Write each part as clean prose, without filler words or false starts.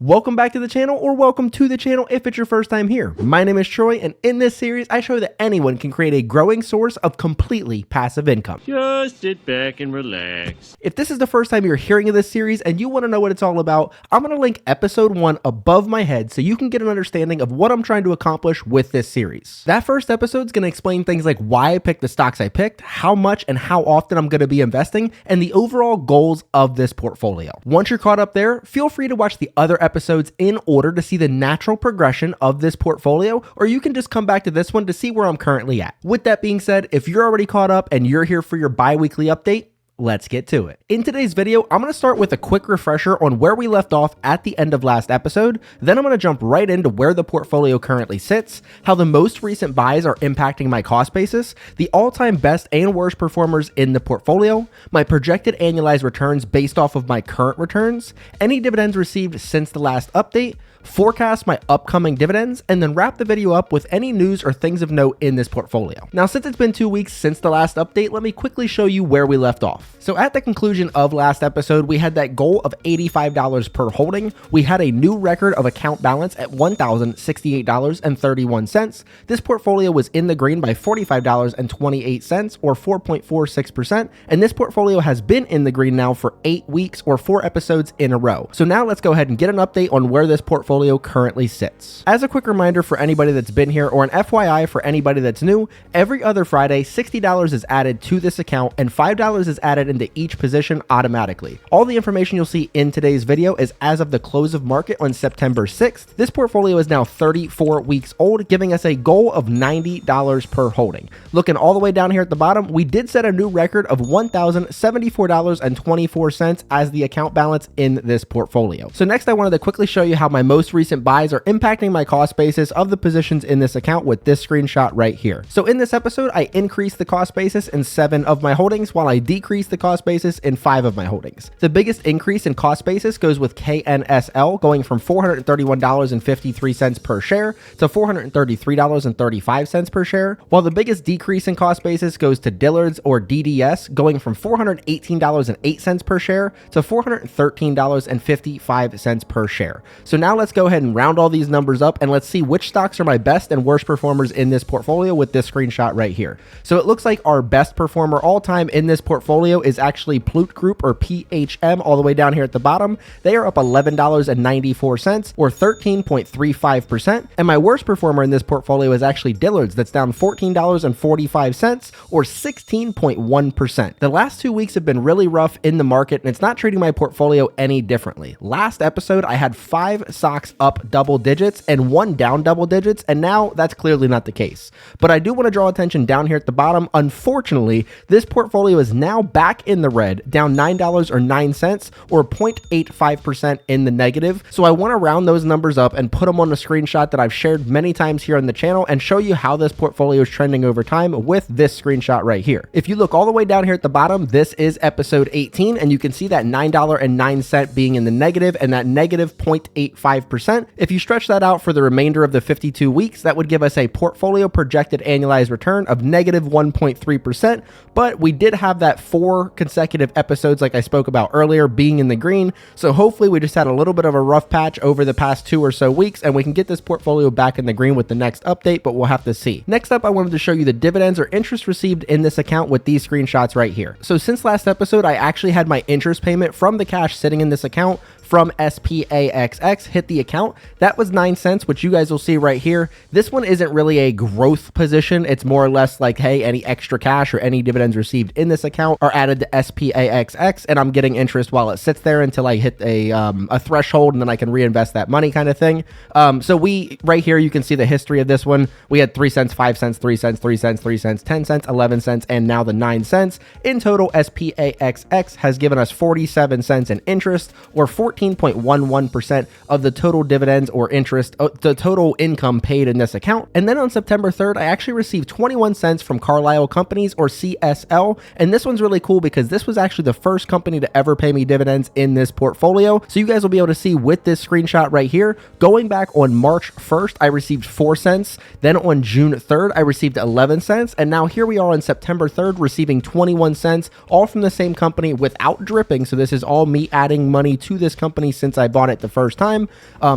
Welcome back to the channel, or welcome to the channel if it's your first time here. My name is Troy, and in this series, I show that anyone can create a growing source of completely passive income. Just sit back and relax. If this is the first time you're hearing of this series and you want to know what it's all about, I'm going to link episode 1 above my head so you can get an understanding of what I'm trying to accomplish with this series. That first episode is going to explain things like why I picked the stocks I picked, how much and how often I'm going to be investing, and the overall goals of this portfolio. Once you're caught up there, feel free to watch the other episodes in order to see the natural progression of this portfolio, or you can just come back to this one to see where I'm currently at. With that being said, if you're already caught up and you're here for your bi-weekly update, let's get to it. In today's video, I'm going to start with a quick refresher on where we left off at the end of last episode. Then I'm going to jump right into where the portfolio currently sits, how the most recent buys are impacting my cost basis, the all-time best and worst performers in the portfolio, my projected annualized returns based off of my current returns, any dividends received since the last update, forecast my upcoming dividends, and then wrap the video up with any news or things of note in this portfolio. Now, since it's been 2 weeks since the last update, let me quickly show you where we left off. So at the conclusion of last episode, we had that goal of $85 per holding. We had a new record of account balance at $1,068.31. This portfolio was in the green by $45.28 or 4.46%. And this portfolio has been in the green now for 8 weeks or 4 episodes in a row. So now let's go ahead and get an update on where this portfolio currently sits. As a quick reminder for anybody that's been here, or an FYI for anybody that's new, every other Friday, $60 is added to this account and $5 is added into each position automatically. All the information you'll see in today's video is as of the close of market on September 6th. This portfolio is now 34 weeks old, giving us a goal of $90 per holding. Looking all the way down here at the bottom, we did set a new record of $1,074.24 as the account balance in this portfolio. So next I wanted to quickly show you how my most recent buys are impacting my cost basis of the positions in this account with this screenshot right here. So in this episode, I increased the cost basis in 7 of my holdings while I decreased the cost basis in 5 of my holdings. The biggest increase in cost basis goes with KNSL, going from $431.53 per share to $433.35 per share, while the biggest decrease in cost basis goes to Dillard's or DDS, going from $418.08 per share to $413.55 per share. So now let's go ahead and round all these numbers up and let's see which stocks are my best and worst performers in this portfolio with this screenshot right here. So it looks like our best performer all time in this portfolio is actually Plute Group, or PHM, all the way down here at the bottom. They are up $11.94 or 13.35%. And my worst performer in this portfolio is actually Dillard's, that's down $14.45 or 16.1%. The last 2 weeks have been really rough in the market, and it's not treating my portfolio any differently. Last episode, I had 5 stocks up double digits and 1 down double digits, and now that's clearly not the case. But I do want to draw attention down here at the bottom. Unfortunately, this portfolio is now back in the red, down $9.09 or 0.85% in the negative. So I want to round those numbers up and put them on a screenshot that I've shared many times here on the channel and show you how this portfolio is trending over time with this screenshot right here. If you look all the way down here at the bottom, this is episode 18, and you can see that $9.09 being in the negative and that negative 0.85%. If you stretch that out for the remainder of the 52 weeks, that would give us a portfolio projected annualized return of negative 1.3%. But we did have that 4 consecutive episodes, like I spoke about earlier, being in the green. So hopefully we just had a little bit of a rough patch over the past 2 or so weeks, and we can get this portfolio back in the green with the next update, but we'll have to see. Next up, I wanted to show you the dividends or interest received in this account with these screenshots right here. So since last episode, I actually had my interest payment from the cash sitting in this account from SPAXX hit the account. That was 9 cents, which you guys will see right here. This one isn't really a growth position. It's more or less like, hey, any extra cash or any dividends received in this account are added to SPAXX, and I'm getting interest while it sits there until I hit a threshold, and then I can reinvest that money kind of thing. So right here, you can see the history of this one. We had 3 cents, 5 cents, 3 cents, 3 cents, 3 cents, 10 cents, 11 cents, and now the 9 cents. In total, SPAXX has given us 47 cents in interest, or 14.11% of the total dividends or interest, the total income paid in this account. And then on September 3rd, I actually received 21 cents from Carlisle Companies, or CSL. And this one's really cool because this was actually the first company to ever pay me dividends in this portfolio. So you guys will be able to see with this screenshot right here, going back on March 1st, I received 4 cents. Then on June 3rd, I received 11 cents. And now here we are on September 3rd, receiving 21 cents, all from the same company without dripping. So this is all me adding money to this company company since I bought it the first time.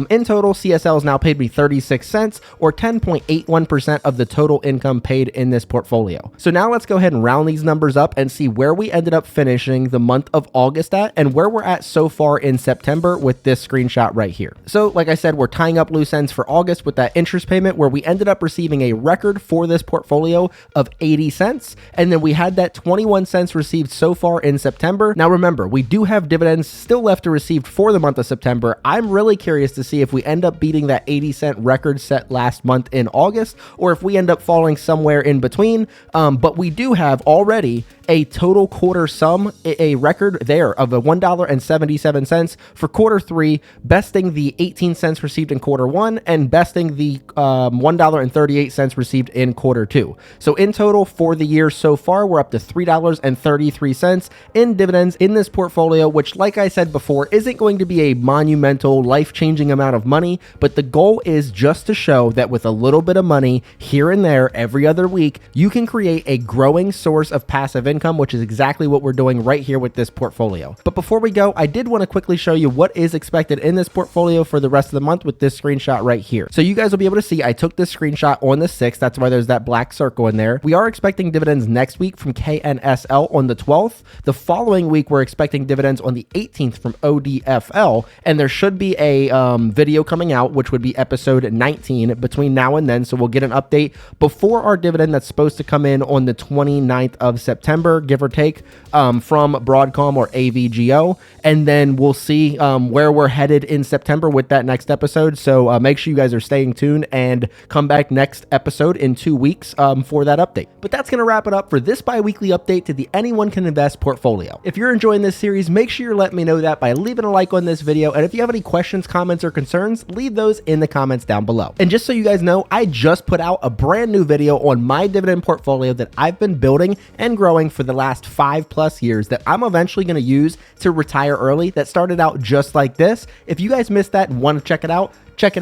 In total, CSL has now paid me 36 cents or 10.81% of the total income paid in this portfolio. So now let's go ahead and round these numbers up and see where we ended up finishing the month of August at and where we're at so far in September with this screenshot right here. So like I said, we're tying up loose ends for August with that interest payment where we ended up receiving a record for this portfolio of 80 cents. And then we had that 21 cents received so far in September. Now remember, we do have dividends still left to receive for the month of September. I'm really curious to see if we end up beating that 80-cent record set last month in August, or if we end up falling somewhere in between. But we do have already a total quarter sum, a record there of $1.77 for quarter 3, besting the 18 cents received in quarter 1 and besting the $1.38 received in quarter 2. So in total for the year so far, we're up to $3.33 in dividends in this portfolio, which, like I said before, isn't going to be a monumental, life-changing amount of money, but the goal is just to show that with a little bit of money here and there every other week, you can create a growing source of passive income, which is exactly what we're doing right here with this portfolio. But before we go, I did want to quickly show you what is expected in this portfolio for the rest of the month with this screenshot right here. So you guys will be able to see I took this screenshot on the 6th. That's why there's that black circle in there. We are expecting dividends next week from KNSL on the 12th. The following week, we're expecting dividends on the 18th from ODFL, and there should be a video coming out, which would be episode 19 between now and then. So we'll get an update before our dividend that's supposed to come in on the 29th of September, give or take, from Broadcom or AVGO. And then we'll see where we're headed in September with that next episode. So make sure you guys are staying tuned and come back next episode in 2 weeks for that update. But that's going to wrap it up for this bi-weekly update to the Anyone Can Invest portfolio. If you're enjoying this series, make sure you're letting me know that by leaving a like on this video. And if you have any questions, comments, or concerns, leave those in the comments down below. And just so you guys know, I just put out a brand new video on my dividend portfolio that I've been building and growing for the last 5+ years that I'm eventually going to use to retire early, that started out just like this. If you guys missed that and want to check it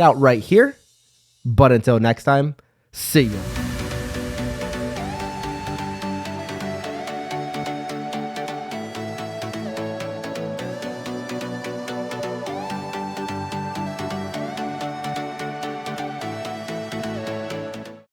out right here. But until next time, see you.